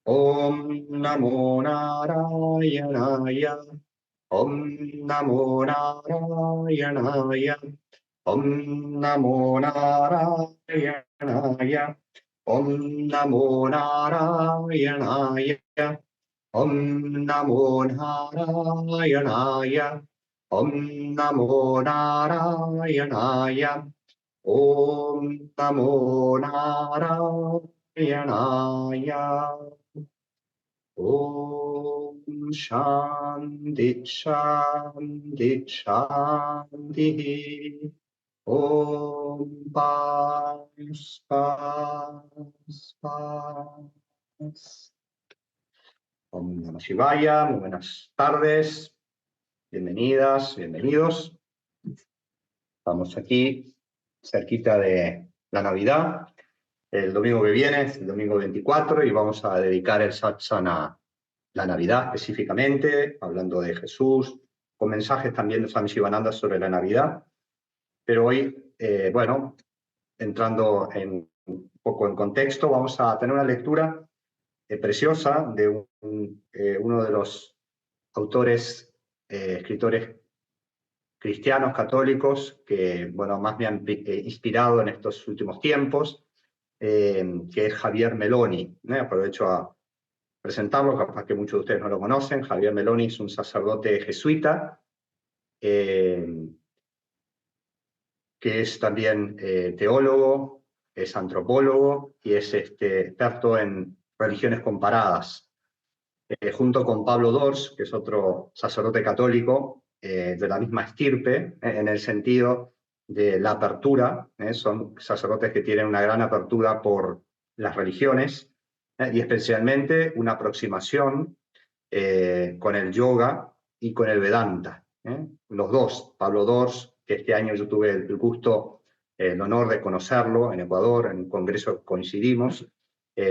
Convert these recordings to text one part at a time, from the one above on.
Om Namo Narayanaaya. Om Namo Narayanaaya. Om Namo Narayanaaya. Om Namo Narayanaaya. Om Namo Narayanaaya. Om Namo Narayanaaya. Om Namo Narayanaaya. Om Shanti Shanti Shanti. Om Paz Paz Paz. Om Namah Shivaya, muy buenas tardes, bienvenidas, bienvenidos. Estamos aquí cerquita de la Navidad. El domingo que viene es el domingo 24 y vamos a dedicar el satsang a la Navidad específicamente, hablando de Jesús, con mensajes también de Swami Shivananda sobre la Navidad. Pero hoy, bueno, entrando un poco en contexto, vamos a tener una lectura preciosa de uno de los autores, escritores cristianos católicos que, bueno, más me han inspirado en estos últimos tiempos, que es Javier Meloni. Aprovecho a presentarlo, capaz que muchos de ustedes no lo conocen. Javier Meloni es un sacerdote jesuita, que es también teólogo, es antropólogo y es experto en religiones comparadas. Junto con Pablo Dors, que es otro sacerdote católico de la misma estirpe, en el sentido de la apertura, son sacerdotes que tienen una gran apertura por las religiones, y especialmente una aproximación con el yoga y con el Vedanta. Los dos, Pablo Dors, que este año yo tuve el gusto, el honor de conocerlo en Ecuador, en un congreso coincidimos.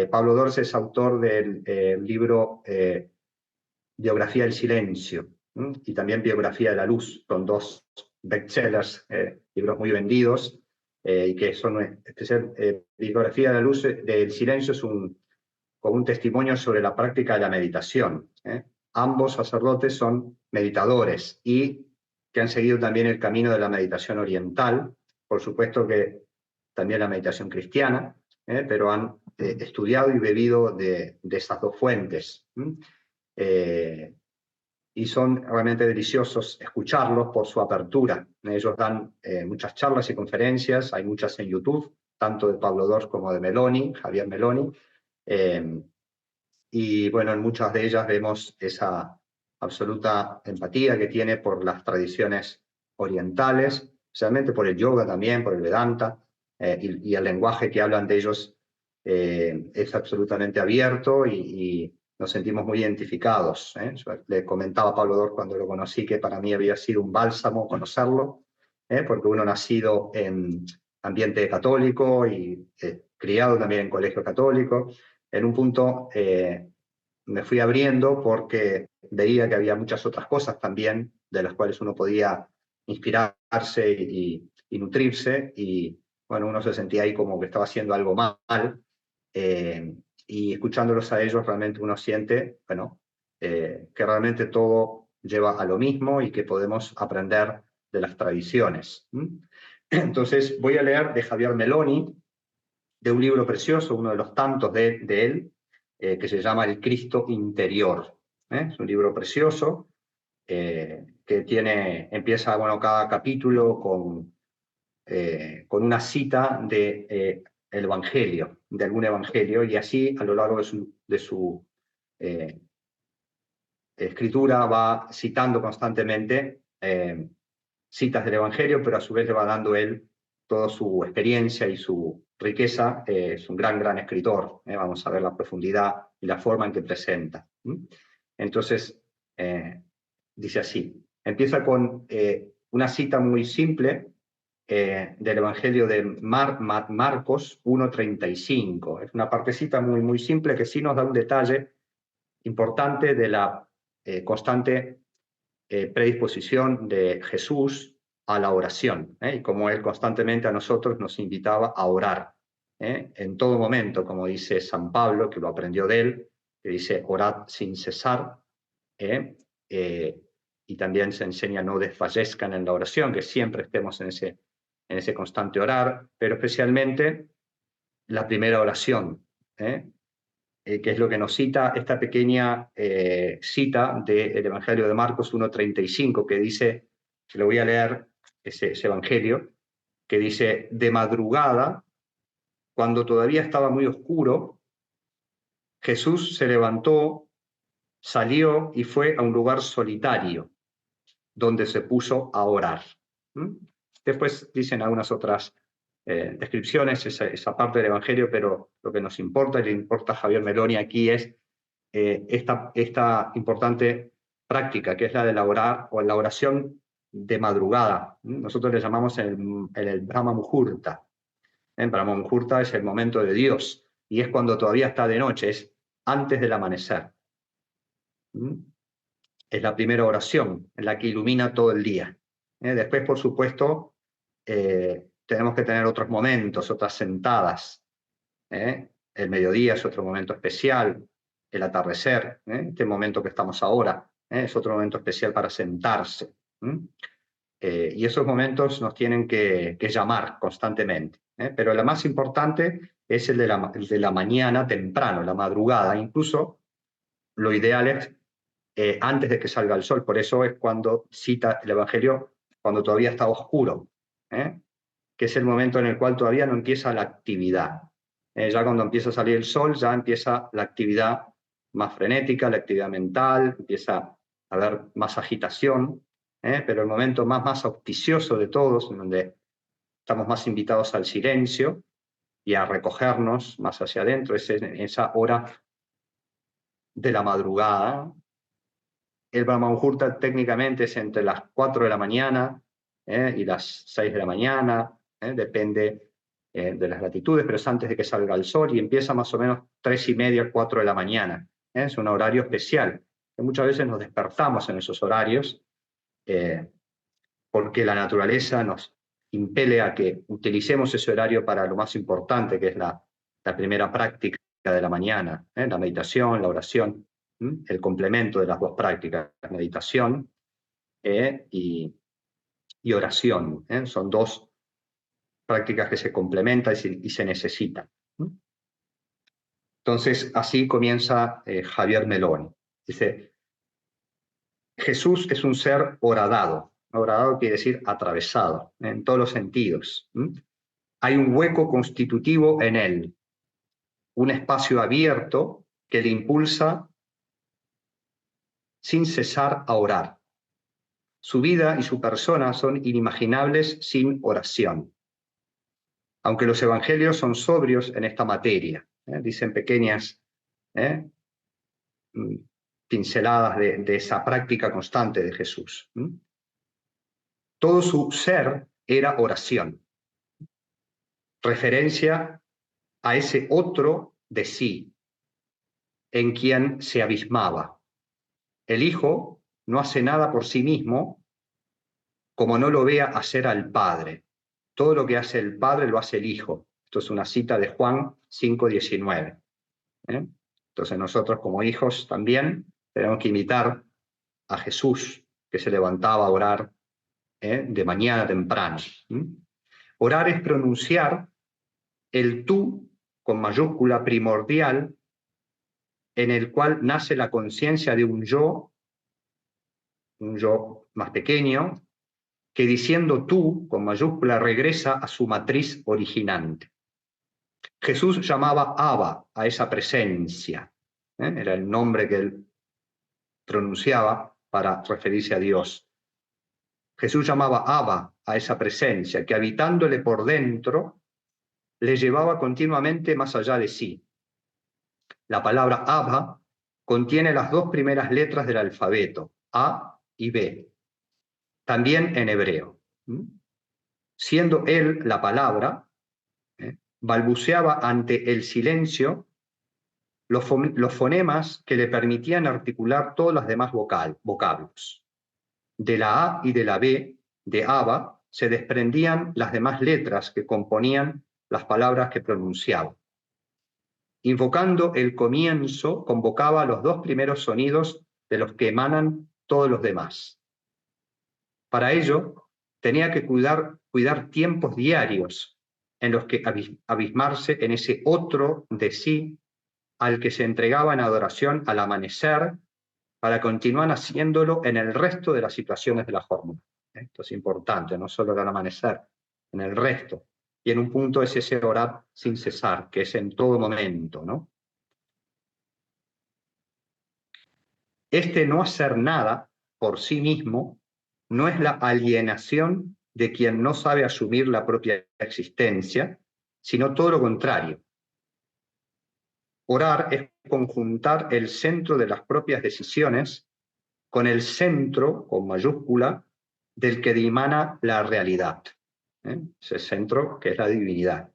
Pablo Dors es autor del libro Biografía del Silencio, y también Biografía de la Luz. Son dos bestsellers, libros muy vendidos, y que son especial. Biografía de la Luz del Silencio es como un testimonio sobre la práctica de la meditación. Ambos sacerdotes son meditadores y que han seguido también el camino de la meditación oriental, por supuesto que también la meditación cristiana, pero han estudiado y bebido de esas dos fuentes. Y son realmente deliciosos escucharlos por su apertura. Ellos dan muchas charlas y conferencias, hay muchas en YouTube, tanto de Pablo Dors como de Meloni, Javier Meloni. Y bueno, en muchas de ellas vemos esa absoluta empatía que tiene por las tradiciones orientales, especialmente por el yoga también, por el Vedanta, y el lenguaje que hablan de ellos es absolutamente abierto y nos sentimos muy identificados. Yo le comentaba a Pablo Dors cuando lo conocí que para mí había sido un bálsamo conocerlo, porque uno nacido en ambiente católico y criado también en colegio católico, en un punto me fui abriendo porque veía que había muchas otras cosas también de las cuales uno podía inspirarse y nutrirse, y bueno, uno se sentía ahí como que estaba haciendo algo mal, y escuchándolos a ellos realmente uno siente, bueno, que realmente todo lleva a lo mismo y que podemos aprender de las tradiciones. Entonces voy a leer de Javier Meloni, de un libro precioso, uno de los tantos de él, que se llama El Cristo Interior. Es un libro precioso, que empieza, bueno, cada capítulo con una cita de el Evangelio, de algún Evangelio, y así a lo largo de su escritura va citando constantemente citas del Evangelio, pero a su vez le va dando él toda su experiencia y su riqueza. Es un gran escritor. Vamos a ver la profundidad y la forma en que presenta. Entonces, dice así. Empieza con una cita muy simple del Evangelio de Marcos 1:35. Es una partecita muy simple que sí nos da un detalle importante de la constante predisposición de Jesús a la oración, y como él constantemente a nosotros nos invitaba a orar en todo momento, como dice San Pablo, que lo aprendió de él, que dice orad sin cesar, y también se enseña no desfallezcan en la oración, que siempre estemos en ese constante orar, pero especialmente la primera oración, que es lo que nos cita esta pequeña cita del Evangelio de Marcos 1:35, que dice, se lo voy a leer, ese Evangelio, que dice, de madrugada, cuando todavía estaba muy oscuro, Jesús se levantó, salió y fue a un lugar solitario, donde se puso a orar. Después dicen algunas otras descripciones, esa parte del Evangelio, pero lo que nos importa, y le importa a Javier Meloni aquí, es esta importante práctica, que es la de la oración de madrugada. Nosotros le llamamos el Brahma Muhurta. El Brahma Muhurta es el momento de Dios, y es cuando todavía está de noche, es antes del amanecer. Es la primera oración, en la que ilumina todo el día. Después, por supuesto, tenemos que tener otros momentos, otras sentadas. El mediodía es otro momento especial, el atardecer, este momento que estamos ahora, es otro momento especial para sentarse. Y esos momentos nos tienen que llamar constantemente. Pero la más importante es el de la mañana temprano, la madrugada. Incluso lo ideal es antes de que salga el sol. Por eso es cuando cita el Evangelio, cuando todavía está oscuro, que es el momento en el cual todavía no empieza la actividad. Ya cuando empieza a salir el sol, ya empieza la actividad más frenética, la actividad mental, empieza a haber más agitación, pero el momento más auspicioso de todos, en donde estamos más invitados al silencio y a recogernos más hacia adentro, es en esa hora de la madrugada. El Brahma Muhurta técnicamente es entre las 4 de la mañana y las 6 de la mañana, depende de las latitudes, pero es antes de que salga el sol y empieza más o menos 3:30, 4 de la mañana. Es un horario especial, que muchas veces nos despertamos en esos horarios porque la naturaleza nos impele a que utilicemos ese horario para lo más importante, que es la primera práctica de la mañana, la meditación, la oración, el complemento de las dos prácticas, meditación y oración. Son dos prácticas que se complementan y se necesitan. Entonces, así comienza Javier Meloni. Dice, Jesús es un ser horadado. Horadado quiere decir atravesado, en todos los sentidos. Hay un hueco constitutivo en él, un espacio abierto que le impulsa sin cesar a orar. Su vida y su persona son inimaginables sin oración. Aunque los evangelios son sobrios en esta materia, dicen pequeñas pinceladas de esa práctica constante de Jesús. Todo su ser era oración, referencia a ese otro de sí, en quien se abismaba. El Hijo no hace nada por sí mismo como no lo vea hacer al Padre. Todo lo que hace el Padre lo hace el Hijo. Esto es una cita de Juan 5:19. Entonces nosotros como hijos también tenemos que imitar a Jesús, que se levantaba a orar de mañana temprano. Orar es pronunciar el tú con mayúscula primordial, en el cual nace la conciencia de un yo más pequeño, que diciendo tú, con mayúscula, regresa a su matriz originante. Jesús llamaba Abba a esa presencia, era el nombre que él pronunciaba para referirse a Dios. Jesús llamaba Abba a esa presencia, que habitándole por dentro, le llevaba continuamente más allá de sí. La palabra Abba contiene las dos primeras letras del alfabeto, A y B, también en hebreo. Siendo él la palabra, balbuceaba ante el silencio los fonemas que le permitían articular todos los demás vocablos. De la A y de la B de Abba se desprendían las demás letras que componían las palabras que pronunciaba. Invocando el comienzo, convocaba los dos primeros sonidos de los que emanan todos los demás. Para ello, tenía que cuidar tiempos diarios en los que abismarse en ese otro de sí al que se entregaba en adoración al amanecer, para continuar haciéndolo en el resto de las situaciones de la fórmula. Esto es importante, no solo al amanecer, en el resto. Y en un punto es ese orar sin cesar, que es en todo momento, ¿no? Este no hacer nada por sí mismo no es la alienación de quien no sabe asumir la propia existencia, sino todo lo contrario. Orar es conjuntar el centro de las propias decisiones con el centro, con mayúscula, del que dimana la realidad. Ese centro que es la divinidad.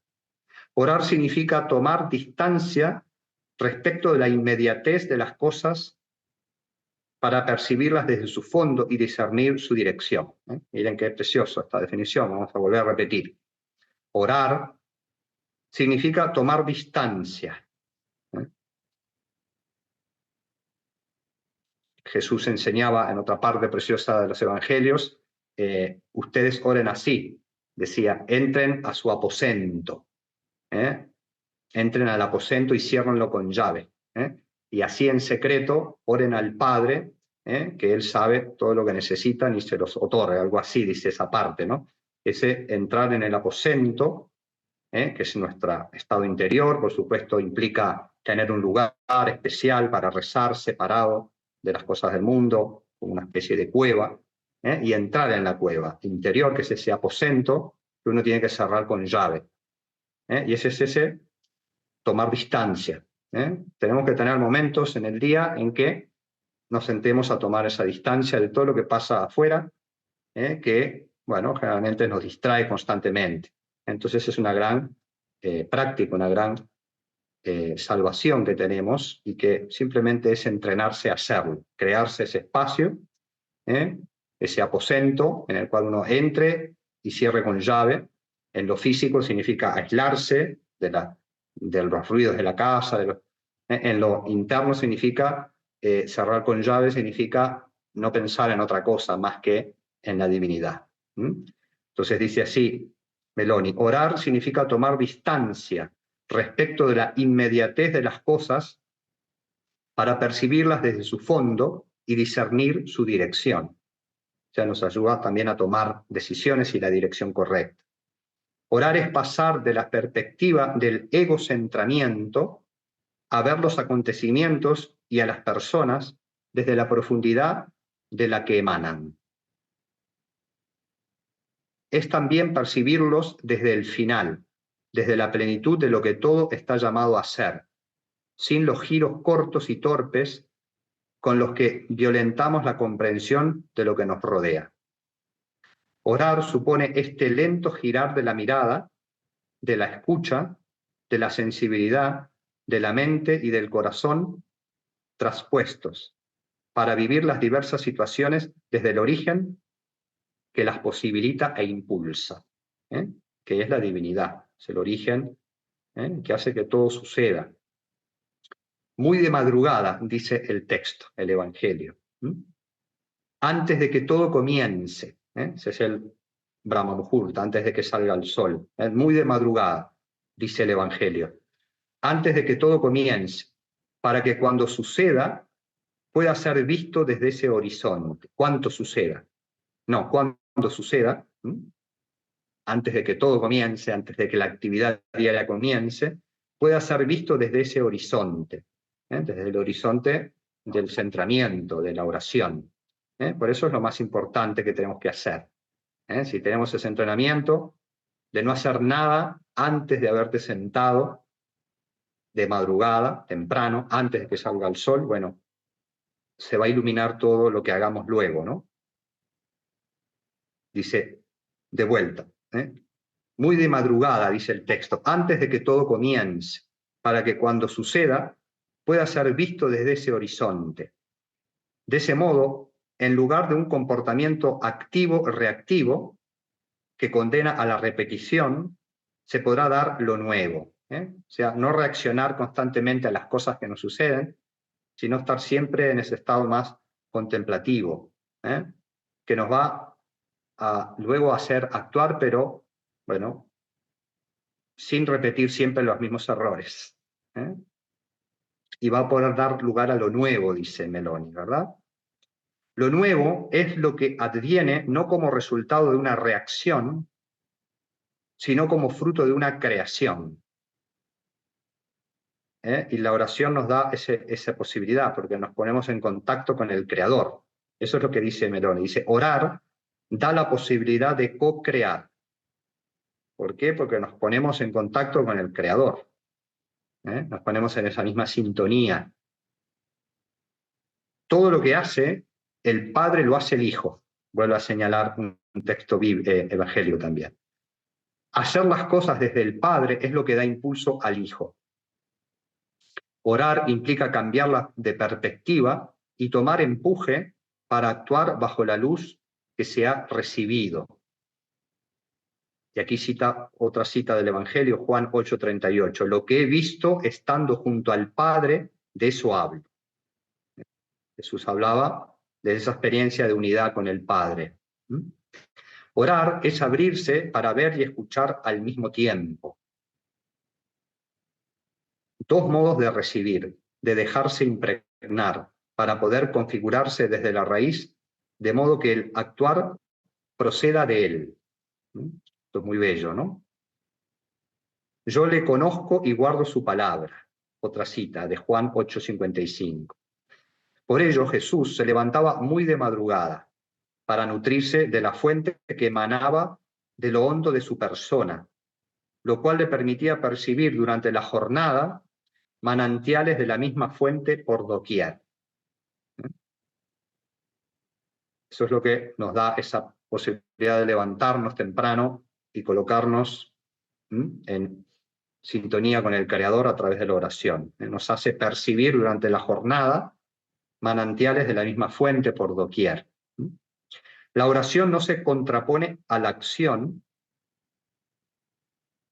Orar significa tomar distancia respecto de la inmediatez de las cosas para percibirlas desde su fondo y discernir su dirección. Miren qué precioso esta definición, vamos a volver a repetir. Orar significa tomar distancia. Jesús enseñaba en otra parte preciosa de los evangelios, ustedes oren así, decía, entren a su aposento, entren al aposento y ciérrenlo con llave, y así en secreto oren al Padre, que Él sabe todo lo que necesitan y se los otorga, algo así dice esa parte, ¿no? Ese entrar en el aposento, que es nuestro estado interior, por supuesto implica tener un lugar especial para rezar, separado de las cosas del mundo, como una especie de cueva, y entrar en la cueva interior, que es ese aposento que uno tiene que cerrar con llave. Y ese es ese tomar distancia. Tenemos que tener momentos en el día en que nos sentemos a tomar esa distancia de todo lo que pasa afuera, que, bueno, generalmente nos distrae constantemente. Entonces es una gran práctica, una gran salvación que tenemos y que simplemente es entrenarse a hacerlo, crearse ese espacio, ese aposento en el cual uno entre y cierre con llave. En lo físico significa aislarse de los ruidos de la casa, en lo interno significa cerrar con llave, significa no pensar en otra cosa más que en la divinidad. Entonces dice así Meloni, orar significa tomar distancia respecto de la inmediatez de las cosas para percibirlas desde su fondo y discernir su dirección. O sea, nos ayuda también a tomar decisiones y la dirección correcta. Orar es pasar de la perspectiva del egocentramiento a ver los acontecimientos y a las personas desde la profundidad de la que emanan. Es también percibirlos desde el final, desde la plenitud de lo que todo está llamado a ser, sin los giros cortos y torpes con los que violentamos la comprensión de lo que nos rodea. Orar supone este lento girar de la mirada, de la escucha, de la sensibilidad, de la mente y del corazón traspuestos, para vivir las diversas situaciones desde el origen que las posibilita e impulsa, que es la divinidad, es el origen que hace que todo suceda. Muy de madrugada, dice el texto, el Evangelio, antes de que todo comience, ese es el Brahma Muhurta, antes de que salga el sol, muy de madrugada, dice el Evangelio, antes de que todo comience, para que cuando suceda pueda ser visto desde ese horizonte. ¿Cuánto suceda? No, cuando suceda, antes de que todo comience, antes de que la actividad diaria comience, pueda ser visto desde ese horizonte, desde el horizonte del centramiento, de la oración. Por eso es lo más importante que tenemos que hacer. Si tenemos ese entrenamiento de no hacer nada antes de haberte sentado de madrugada, temprano, antes de que salga el sol, bueno, se va a iluminar todo lo que hagamos luego, ¿no? Dice, de vuelta, muy de madrugada, dice el texto, antes de que todo comience, para que cuando suceda pueda ser visto desde ese horizonte. De ese modo, en lugar de un comportamiento activo-reactivo que condena a la repetición, se podrá dar lo nuevo, O sea, no reaccionar constantemente a las cosas que nos suceden, sino estar siempre en ese estado más contemplativo, que nos va a luego hacer actuar, pero, bueno, sin repetir siempre los mismos errores. Y va a poder dar lugar a lo nuevo, dice Meloni, ¿verdad? Lo nuevo es lo que adviene no como resultado de una reacción, sino como fruto de una creación. Y la oración nos da esa posibilidad, porque nos ponemos en contacto con el Creador. Eso es lo que dice Meloni. Dice, orar da la posibilidad de co-crear. ¿Por qué? Porque nos ponemos en contacto con el Creador. Nos ponemos en esa misma sintonía. Todo lo que hace el Padre lo hace el Hijo. Vuelvo a señalar un texto evangélico también. Hacer las cosas desde el Padre es lo que da impulso al Hijo. Orar implica cambiarla de perspectiva y tomar empuje para actuar bajo la luz que se ha recibido. Y aquí cita otra cita del Evangelio, Juan 8:38. Lo que he visto estando junto al Padre, de eso hablo. Jesús hablaba de esa experiencia de unidad con el Padre. Orar es abrirse para ver y escuchar al mismo tiempo. Dos modos de recibir, de dejarse impregnar, para poder configurarse desde la raíz, de modo que el actuar proceda de él. Esto es muy bello, ¿no? Yo le conozco y guardo su palabra. Otra cita de Juan 8:55. Por ello Jesús se levantaba muy de madrugada para nutrirse de la fuente que emanaba de lo hondo de su persona, lo cual le permitía percibir durante la jornada manantiales de la misma fuente por doquier. Eso es lo que nos da esa posibilidad de levantarnos temprano y colocarnos en sintonía con el Creador a través de la oración. Nos hace percibir durante la jornada manantiales de la misma fuente por doquier. La oración no se contrapone a la acción,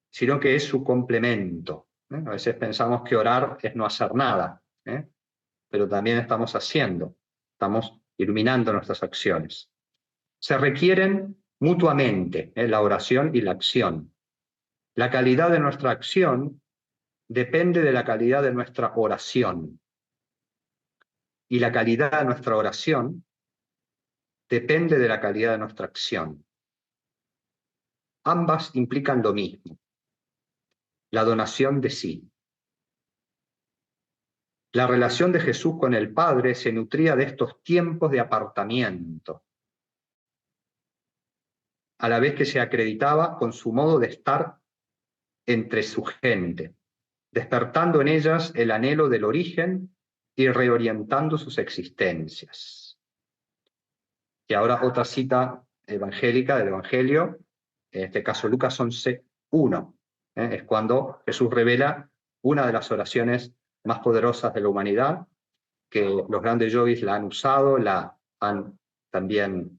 sino que es su complemento. A veces pensamos que orar es no hacer nada, pero también estamos haciendo, estamos iluminando nuestras acciones. Se requieren mutuamente la oración y la acción. La calidad de nuestra acción depende de la calidad de nuestra oración. Y la calidad de nuestra oración depende de la calidad de nuestra acción. Ambas implican lo mismo, la donación de sí. La relación de Jesús con el Padre se nutría de estos tiempos de apartamiento, a la vez que se acreditaba con su modo de estar entre su gente, despertando en ellas el anhelo del origen y reorientando sus existencias. Y ahora otra cita evangélica del Evangelio, en este caso Lucas 11:1, es cuando Jesús revela una de las oraciones más poderosas de la humanidad, que los grandes yogis la han usado, la han también,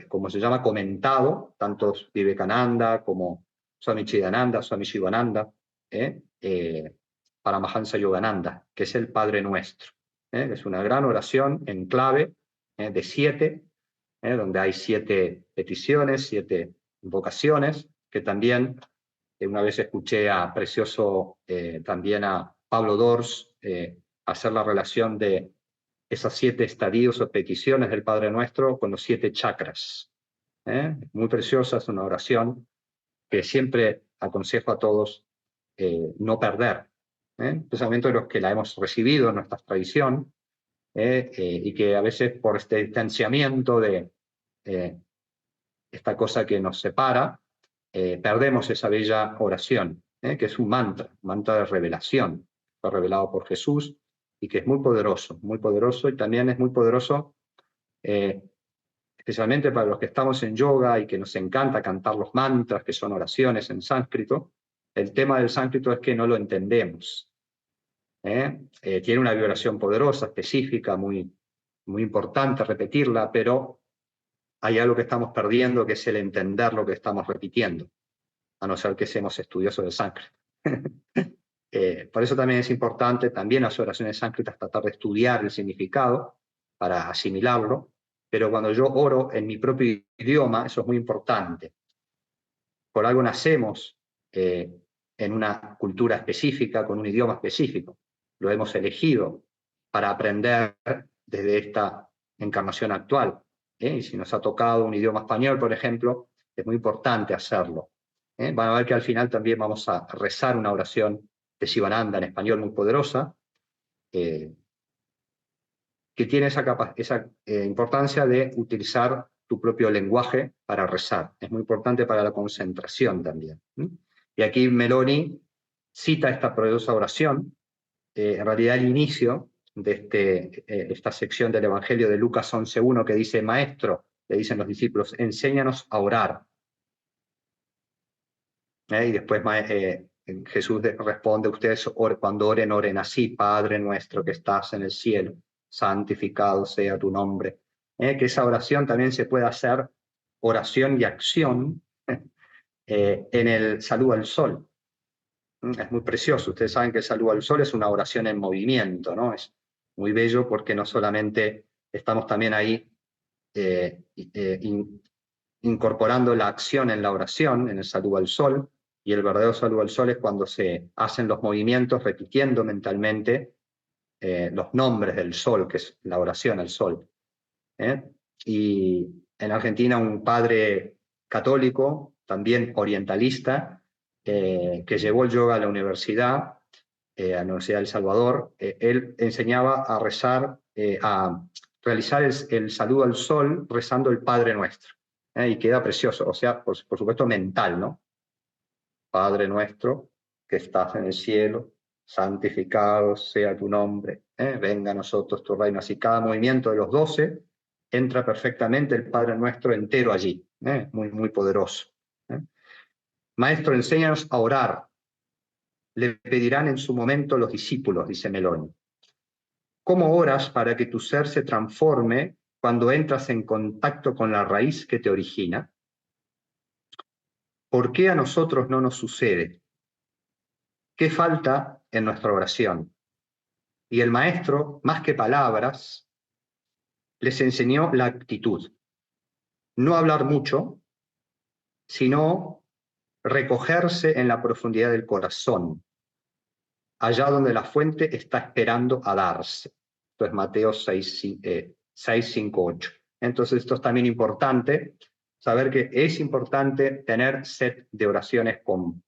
como se llama, comentado, tanto Vivekananda como Swami Chidananda, Swami Shivananda, para Mahansa Yogananda, que es el Padre Nuestro. Es una gran oración en clave de 7, donde hay 7 peticiones, 7 invocaciones, que también una vez escuché a Precioso, también a Pablo Dors, hacer la relación de esas 7 estadios o peticiones del Padre Nuestro con los 7 chakras. Muy preciosa, es una oración que siempre aconsejo a todos no perder, especialmente los que la hemos recibido en nuestra tradición, y que a veces por este distanciamiento de esta cosa que nos separa, perdemos esa bella oración, que es un mantra de revelación, fue revelado por Jesús y que es muy poderoso y también es muy poderoso, especialmente para los que estamos en yoga y que nos encanta cantar los mantras, que son oraciones en sánscrito. El tema del sánscrito es que no lo entendemos. Tiene una vibración poderosa, específica, muy, muy importante repetirla, pero hay algo que estamos perdiendo, que es el entender lo que estamos repitiendo. a no ser que seamos estudiosos del sánscrito. Por eso también es importante, también las oraciones sánscritas, tratar de estudiar el significado para asimilarlo, pero cuando yo oro en mi propio idioma, eso es muy importante. Por algo nacemos en una cultura específica, con un idioma específico. Lo hemos elegido para aprender desde esta encarnación actual. Y si nos ha tocado un idioma español, por ejemplo, es muy importante hacerlo. Van a ver que al final también vamos a rezar una oración de Sivananda en español muy poderosa, que tiene esa importancia de utilizar tu propio lenguaje para rezar. Es muy importante para la concentración también. Y aquí Meloni cita esta poderosa oración, en realidad el inicio de esta sección del Evangelio de Lucas 11.1, que dice: Maestro, le dicen los discípulos, enséñanos a orar. Y después Jesús responde: ustedes cuando oren, oren así: Padre nuestro que estás en el cielo, santificado sea tu nombre. Que esa oración también se puede hacer oración y acción en el saludo al sol. Es muy precioso. Ustedes saben que el saludo al sol es una oración en movimiento, ¿no? Es muy bello porque no solamente estamos también ahí incorporando la acción en la oración, en el saludo al sol, y el verdadero saludo al sol es cuando se hacen los movimientos repitiendo mentalmente los nombres del sol, que es la oración al sol. Y en Argentina un padre católico, también orientalista, que llevó el yoga a la Universidad de El Salvador, él enseñaba a rezar, a realizar el saludo al sol rezando el Padre Nuestro. Y queda precioso, o sea, por supuesto mental, ¿no? Padre nuestro, que estás en el cielo, santificado sea tu nombre, venga a nosotros tu reino. Así cada movimiento de los 12 entra perfectamente el Padre Nuestro entero allí, muy, muy poderoso. Maestro, enséñanos a orar. Le pedirán en su momento los discípulos, dice Meloni. ¿Cómo oras para que tu ser se transforme cuando entras en contacto con la raíz que te origina? ¿Por qué a nosotros no nos sucede? ¿Qué falta en nuestra oración? Y el maestro, más que palabras, les enseñó la actitud. No hablar mucho, sino recogerse en la profundidad del corazón, allá donde la fuente está esperando a darse. Esto es Mateo 6:5-8. Entonces esto es también importante, saber que es importante tener set de oraciones con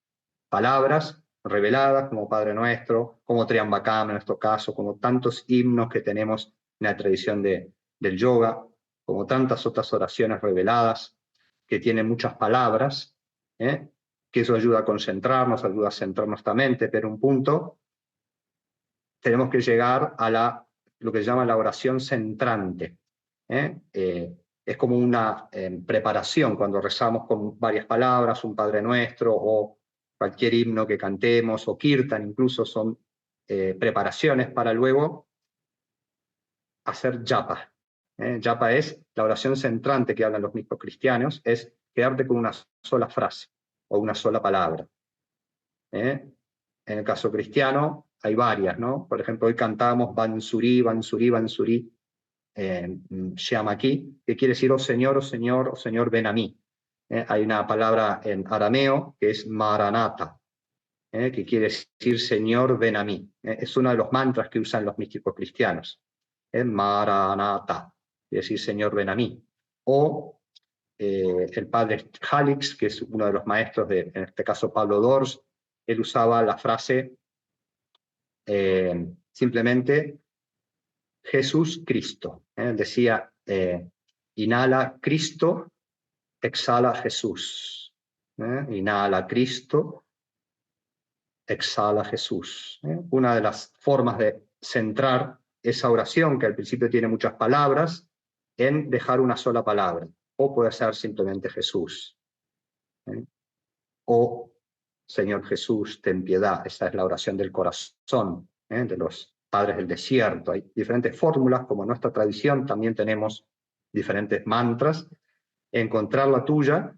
palabras reveladas, como Padre Nuestro, como Triambakam en nuestro caso, como tantos himnos que tenemos en la tradición del yoga, como tantas otras oraciones reveladas que tienen muchas palabras, que eso ayuda a concentrarnos, ayuda a centrar nuestra mente, pero un punto, tenemos que llegar a lo que se llama la oración centrante. Es como una preparación cuando rezamos con varias palabras, un Padre Nuestro o cualquier himno que cantemos, o kirtan incluso, son preparaciones para luego hacer japa. Japa es la oración centrante que hablan los mismos cristianos, es quedarte con una sola frase o una sola palabra. En el caso cristiano hay varias, ¿no? Por ejemplo, hoy cantamos Bansuri, Bansuri, Bansuri, Shyamaki, que quiere decir: oh Señor, oh Señor, ven a mí. Hay una palabra en arameo que es Maranatha, que quiere decir Señor, ven a mí. Es uno de los mantras que usan los místicos cristianos. Maranatha, quiere decir Señor, ven a mí. O el padre Jalix, que es uno de los maestros en este caso Pablo Dors, él usaba la frase simplemente Jesús Cristo. Decía, inhala Cristo, exhala Jesús. Inhala Cristo, exhala Jesús. Una de las formas de centrar esa oración, que al principio tiene muchas palabras, en dejar una sola palabra. O puede ser simplemente Jesús. O Señor Jesús, ten piedad. Esa es la oración del corazón, de los padres del desierto. Hay diferentes fórmulas, como en nuestra tradición también tenemos diferentes mantras. Encontrar la tuya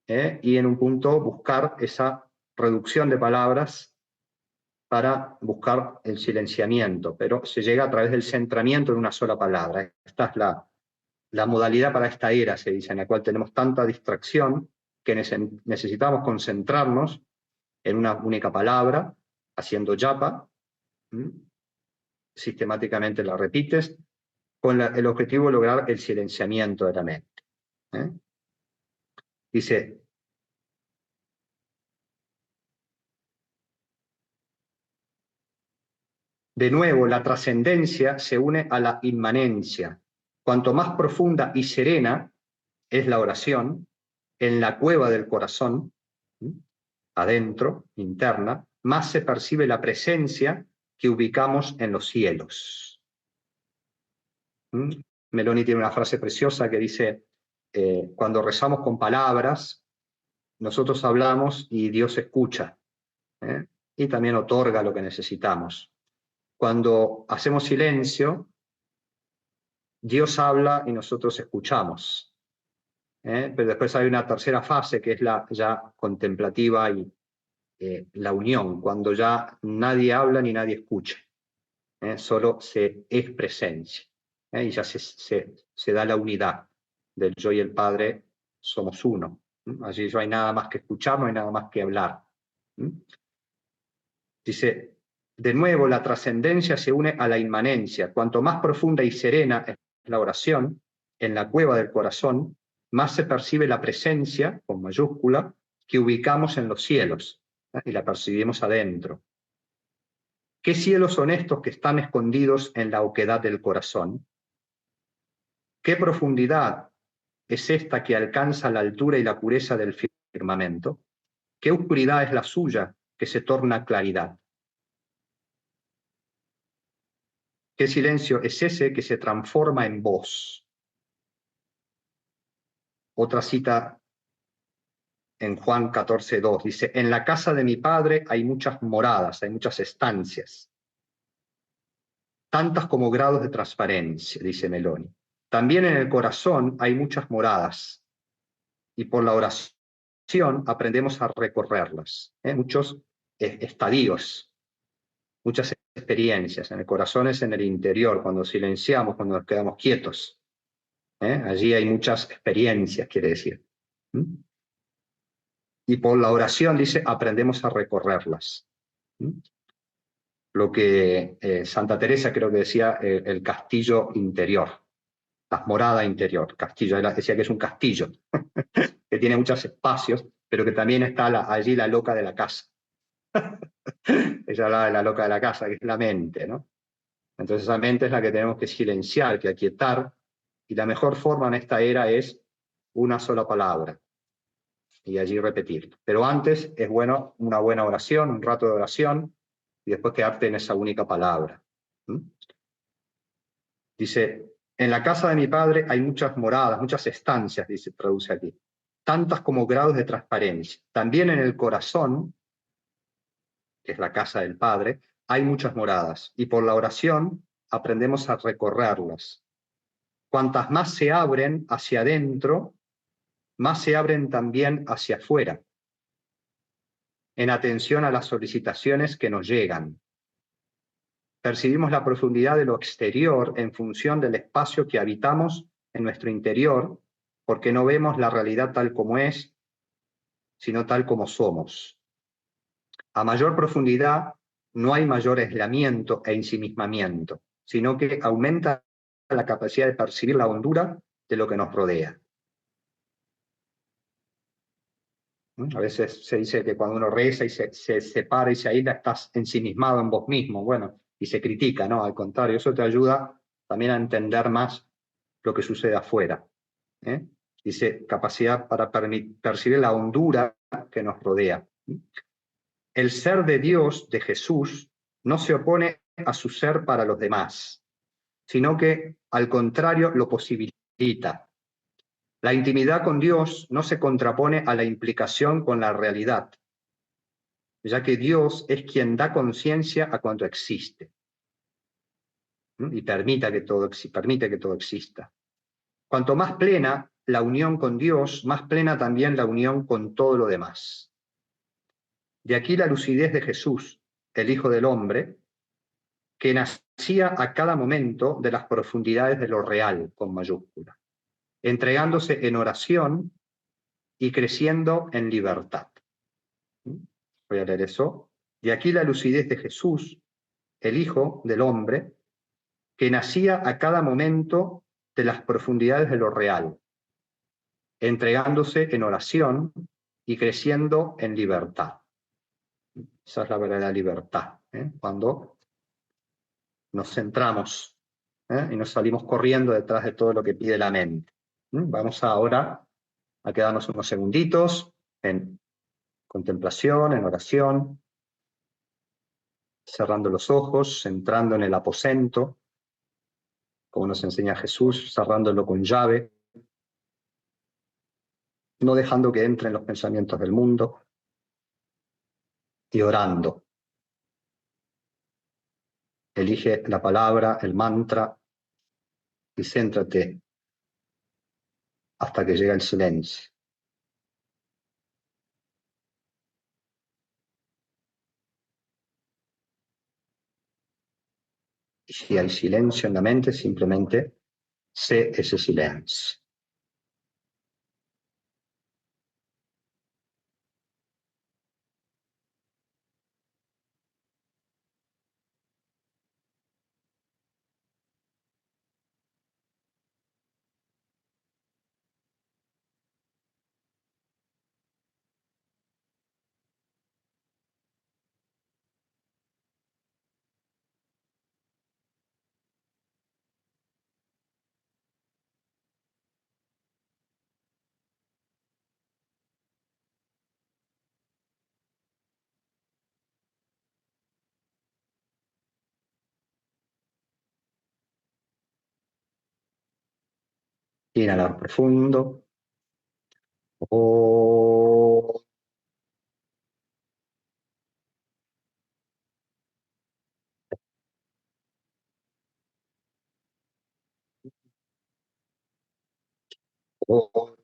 y en un punto buscar esa reducción de palabras para buscar el silenciamiento, pero se llega a través del centramiento en una sola palabra. Esta es la modalidad para esta era, se dice, en la cual tenemos tanta distracción que necesitamos concentrarnos en una única palabra, haciendo japa, sistemáticamente la repites, con el objetivo de lograr el silenciamiento de la mente. Dice, de nuevo, la trascendencia se une a la inmanencia. Cuanto más profunda y serena es la oración, en la cueva del corazón, adentro, interna, más se percibe la presencia que ubicamos en los cielos. Meloni tiene una frase preciosa que dice, cuando rezamos con palabras, nosotros hablamos y Dios escucha, y también otorga lo que necesitamos. Cuando hacemos silencio, Dios habla y nosotros escuchamos. Pero después hay una tercera fase que es la ya contemplativa y la unión, cuando ya nadie habla ni nadie escucha, solo es presencia, y ya se da la unidad del yo y el Padre, somos uno. Allí no hay nada más que escuchar, no hay nada más que hablar. Dice, de nuevo, la trascendencia se une a la inmanencia. Cuanto más profunda y serena es la oración, en la cueva del corazón, más se percibe la presencia, con mayúscula, que ubicamos en los cielos, y la percibimos adentro. ¿Qué cielos son estos que están escondidos en la oquedad del corazón? ¿Qué profundidad es esta que alcanza la altura y la pureza del firmamento? ¿Qué oscuridad es la suya que se torna claridad? ¿Qué silencio es ese que se transforma en voz? Otra cita en Juan 14:2 dice, en la casa de mi Padre hay muchas moradas, hay muchas estancias, tantas como grados de transparencia, dice Meloni. También en el corazón hay muchas moradas, y por la oración aprendemos a recorrerlas. Muchos estadios, muchas experiencias. En el corazón es en el interior, cuando silenciamos, cuando nos quedamos quietos. Allí hay muchas experiencias, quiere decir. Y por la oración, dice, aprendemos a recorrerlas. Lo que Santa Teresa creo que decía, el castillo interior, la morada interior, castillo, ella decía que es un castillo, que tiene muchos espacios, pero que también está allí la loca de la casa. Ella hablaba de la loca de la casa, que es la mente, ¿no? Entonces esa mente es la que tenemos que silenciar, que aquietar, y la mejor forma en esta era es una sola palabra, y allí repetir. Pero antes es bueno una buena oración, un rato de oración, y después quedarte en esa única palabra. Dice, en la casa de mi Padre hay muchas moradas, muchas estancias, dice, traduce aquí, tantas como grados de transparencia. También en el corazón, que es la casa del Padre, hay muchas moradas, y por la oración aprendemos a recorrerlas. Cuantas más se abren hacia adentro, más se abren también hacia afuera, en atención a las solicitaciones que nos llegan. Percibimos la profundidad de lo exterior en función del espacio que habitamos en nuestro interior, porque no vemos la realidad tal como es, sino tal como somos. A mayor profundidad no hay mayor aislamiento e ensimismamiento, sino que aumenta la capacidad de percibir la hondura de lo que nos rodea. A veces se dice que cuando uno reza y se separa y se aísla, estás ensimismado en vos mismo, bueno, y se critica, ¿no? Al contrario, eso te ayuda también a entender más lo que sucede afuera. Dice, capacidad para percibir la hondura que nos rodea. El ser de Dios, de Jesús, no se opone a su ser para los demás, sino que, al contrario, lo posibilita. La intimidad con Dios no se contrapone a la implicación con la realidad, ya que Dios es quien da conciencia a cuanto existe y permite que todo exista. Cuanto más plena la unión con Dios, más plena también la unión con todo lo demás. De aquí la lucidez de Jesús, el Hijo del Hombre, que nacía a cada momento de las profundidades de lo real, con mayúscula, entregándose en oración y creciendo en libertad. Voy a leer eso. De aquí la lucidez de Jesús, el Hijo del Hombre, que nacía a cada momento de las profundidades de lo real, entregándose en oración y creciendo en libertad. Esa es la verdadera libertad, cuando nos centramos y nos salimos corriendo detrás de todo lo que pide la mente. Vamos ahora a quedarnos unos segunditos en contemplación, en oración, cerrando los ojos, entrando en el aposento, como nos enseña Jesús, cerrándolo con llave, no dejando que entren los pensamientos del mundo, y orando. Elige la palabra, el mantra, y céntrate hasta que llegue el silencio. Y si hay silencio en la mente, simplemente sé ese silencio. Inhalar profundo. Oh. Oh.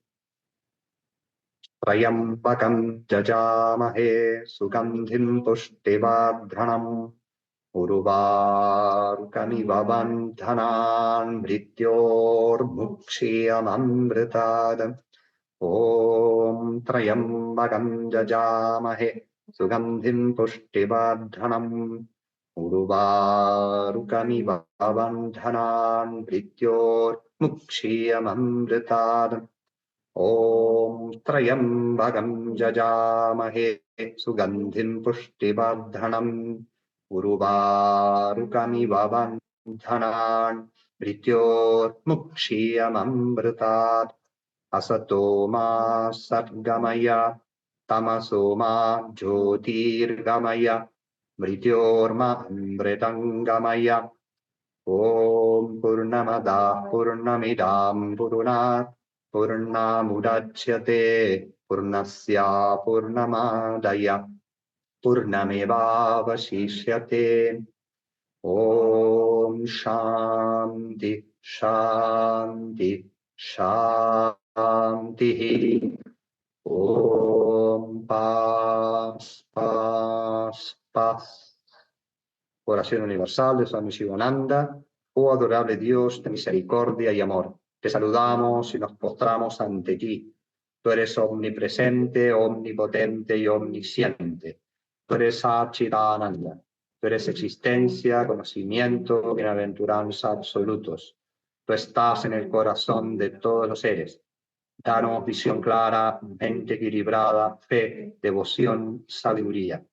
Trayambakam jajamahe sugandhim pushtivardhanam urvarukamiva bandhanan mrityormukshiyamamritadam. Om Trayambakam jajamahe sugandhim pushtivardhanam urvarukamiva bandhanan mrityormukshiyamamritadam. Om Trayambakam jajamahe sugandhim pushtivardhanam urvarukamiva bandhanan mrityormukshiyamamritadam. Asato ma satgamaya tamaso ma jyotirgamaya mrityorma amritangamaya. Om Purnamada Purnamidam Purnat Purnamudachyate Purnasya Purnamadaya Purnameva Vasishyate. Om Shanti Shanti Shanti. Om Paz Paz Paz. Oración universal de Swami Shivananda. Oh adorable Dios de misericordia y amor, te saludamos y nos postramos ante ti. Tú eres omnipresente, omnipotente y omnisciente. Tú eres Satchidananda. Tú eres existencia, conocimiento, bienaventuranza absolutos. Tú estás en el corazón de todos los seres. Danos visión clara, mente equilibrada, fe, devoción, sabiduría.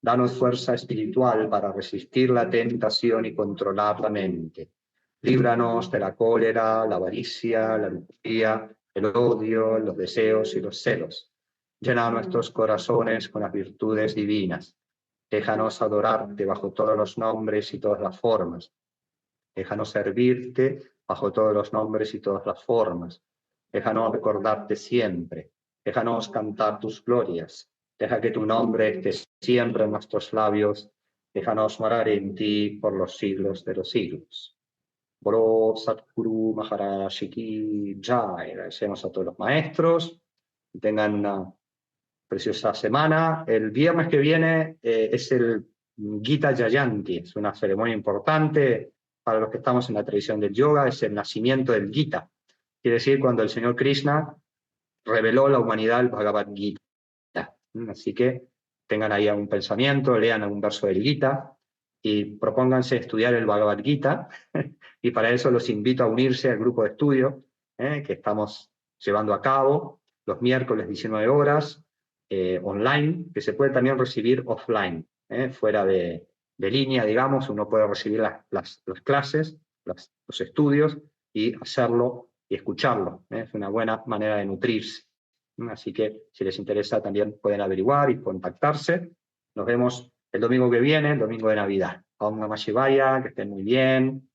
Danos fuerza espiritual para resistir la tentación y controlar la mente. Líbranos de la cólera, la avaricia, la lujuria, el odio, los deseos y los celos. Llena nuestros corazones con las virtudes divinas. Déjanos adorarte bajo todos los nombres y todas las formas. Déjanos servirte bajo todos los nombres y todas las formas. Déjanos recordarte siempre. Déjanos cantar tus glorias. Deja que tu nombre esté siempre en nuestros labios. Déjanos morar en ti por los siglos de los siglos. Boro Satguru Maharaj Ki Jai. Agradecemos a todos los maestros. Que tengan una preciosa semana. El viernes que viene es el Gita Jayanti. Es una ceremonia importante para los que estamos en la tradición del yoga. Es el nacimiento del Gita. Quiere decir cuando el Señor Krishna reveló a la humanidad el Bhagavad Gita. Así que tengan ahí algún pensamiento, lean algún verso del Gita y propónganse estudiar el Bhagavad Gita. Y para eso los invito a unirse al grupo de estudio que estamos llevando a cabo los miércoles 19 horas, online, que se puede también recibir offline, fuera de línea, digamos. Uno puede recibir las clases, los estudios y hacerlo y escucharlo. Es una buena manera de nutrirse. Así que si les interesa también pueden averiguar y contactarse. Nos vemos el domingo que viene, el domingo de Navidad. Om Namah Shivaya, que estén muy bien.